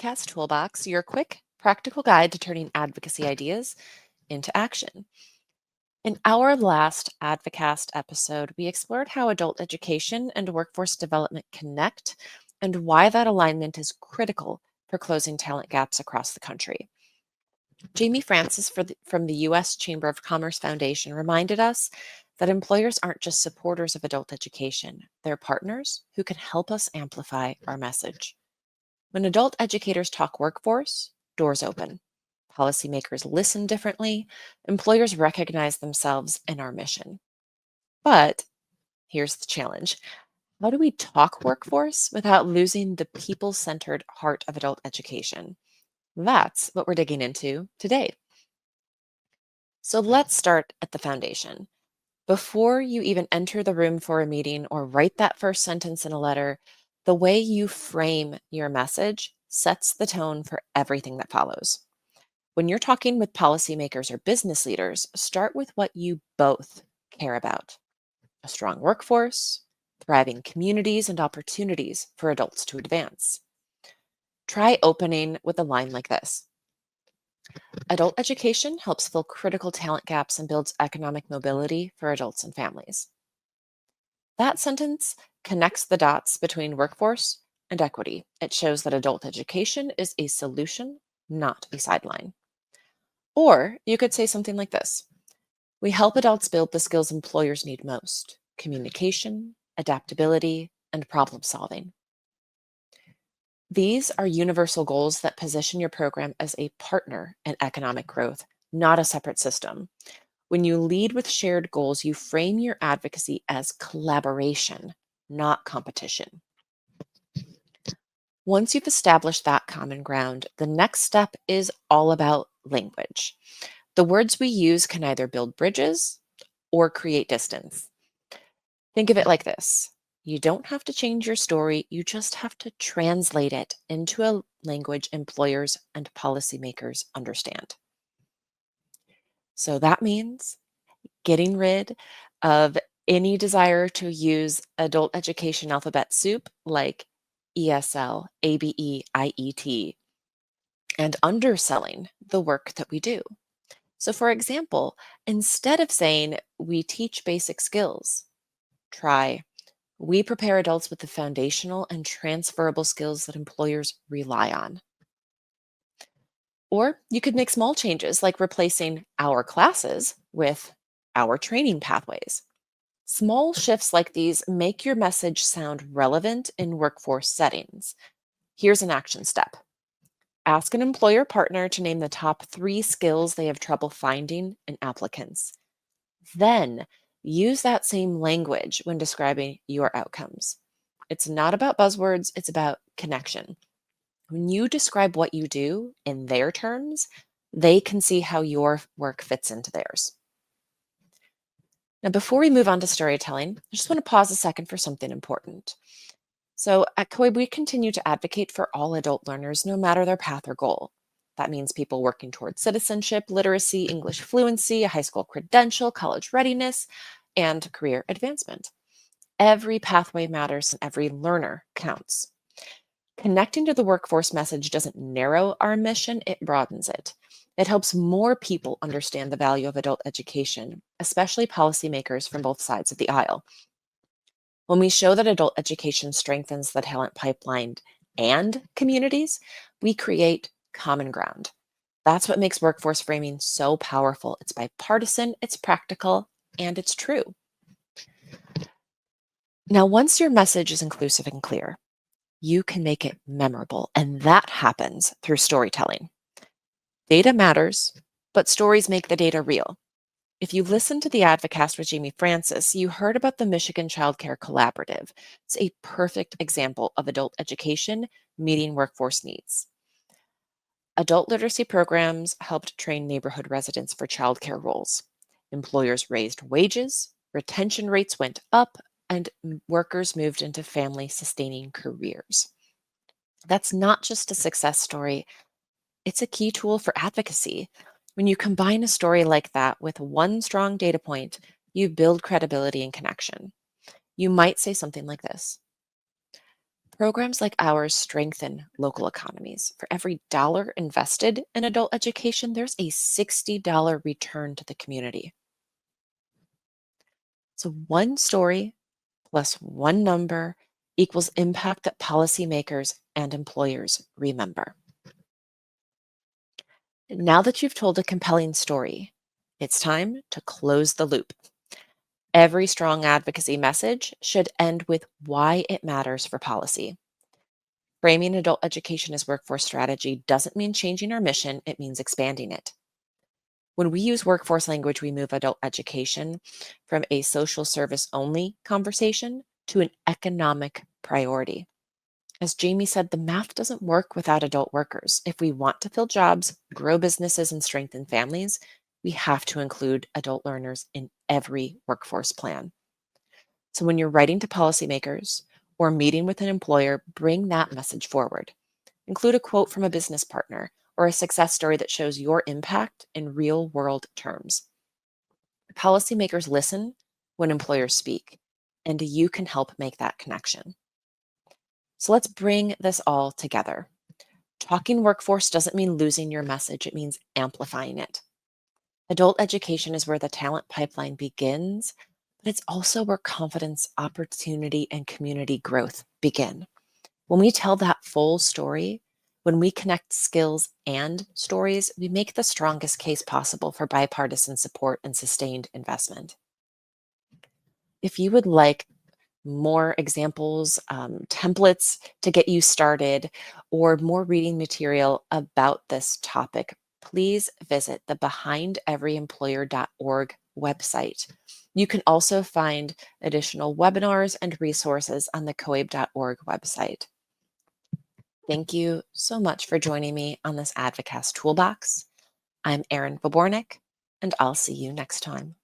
Advocast Toolbox, your quick, practical guide to turning advocacy ideas into action. In our last Advocast episode, we explored how adult education and workforce development connect and why that alignment is critical for closing talent gaps across the country. Jamie Francis from the U.S. Chamber of Commerce Foundation reminded us that employers aren't just supporters of adult education, they're partners who can help us amplify our message. When adult educators talk workforce, doors open. Policymakers listen differently. Employers recognize themselves in our mission. But here's the challenge. How do we talk workforce without losing the people-centered heart of adult education? That's what we're digging into today. So let's start at the foundation. Before you even enter the room for a meeting or write that first sentence in a letter, the way you frame your message sets the tone for everything that follows. When you're talking with policymakers or business leaders, start with what you both care about: a strong workforce, thriving communities, and opportunities for adults to advance. Try opening with a line like this: adult education helps fill critical talent gaps and builds economic mobility for adults and families. That sentence connects the dots between workforce and equity. It shows that adult education is a solution, not a sideline. Or you could say something like this: we help adults build the skills employers need most: communication, adaptability, and problem solving. These are universal goals that position your program as a partner in economic growth, not a separate system. When you lead with shared goals, you frame your advocacy as collaboration, not competition. Once you've established that common ground, the next step is all about language. The words we use can either build bridges or create distance. Think of it like this: you don't have to change your story, you just have to translate it into a language employers and policymakers understand. So that means getting rid of any desire to use adult education alphabet soup like ESL, ABE, IET, and underselling the work that we do. So, for example, instead of saying we teach basic skills, try we prepare adults with the foundational and transferable skills that employers rely on. Or you could make small changes like replacing our classes with our training pathways. Small shifts like these make your message sound relevant in workforce settings. Here's an action step. Ask an employer partner to name the top 3 skills they have trouble finding in applicants. Then use that same language when describing your outcomes. It's not about buzzwords, it's about connection. When you describe what you do in their terms, they can see how your work fits into theirs. Now, before we move on to storytelling, I just want to pause a second for something important. So at COIB, we continue to advocate for all adult learners, no matter their path or goal. That means people working towards citizenship, literacy, English fluency, a high school credential, college readiness, and career advancement. Every pathway matters and every learner counts. Connecting to the workforce message doesn't narrow our mission, it broadens it. It helps more people understand the value of adult education, especially policymakers from both sides of the aisle. When we show that adult education strengthens the talent pipeline and communities, we create common ground. That's what makes workforce framing so powerful. It's bipartisan, it's practical, and it's true. Now, once your message is inclusive and clear, you can make it memorable, and that happens through storytelling. Data matters, but stories make the data real. If you listened to the Advocast with Jamie Francis, you heard about the Michigan Child Care Collaborative. It's a perfect example of adult education meeting workforce needs. Adult literacy programs helped train neighborhood residents for childcare roles. Employers raised wages, retention rates went up, and workers moved into family-sustaining careers. That's not just a success story, it's a key tool for advocacy. When you combine a story like that with one strong data point, you build credibility and connection. You might say something like this: Programs like ours strengthen local economies. For every dollar invested in adult education, there's a $60 return to the community. So one story plus one number equals impact that policymakers and employers remember. Now that you've told a compelling story, it's time to close the loop. Every strong advocacy message should end with why it matters for policy. Framing adult education as workforce strategy doesn't mean changing our mission, it means expanding it. When we use workforce language, we move adult education from a social service only conversation to an economic priority. As Jamie said, the math doesn't work without adult workers. If we want to fill jobs, grow businesses, and strengthen families, we have to include adult learners in every workforce plan. So when you're writing to policymakers or meeting with an employer, bring that message forward. Include a quote from a business partner or a success story that shows your impact in real world terms. Policymakers listen when employers speak, and you can help make that connection. So let's bring this all together. Talking workforce doesn't mean losing your message, it means amplifying it. Adult education is where the talent pipeline begins, but it's also where confidence, opportunity, and community growth begin. When we tell that full story, when we connect skills and stories, we make the strongest case possible for bipartisan support and sustained investment. If you would like more examples, templates to get you started, or more reading material about this topic, please visit the behindeveryemployer.org website. You can also find additional webinars and resources on the coabe.org website. Thank you so much for joining me on this Advocast Toolbox. I'm Erin Vobornik, and I'll see you next time.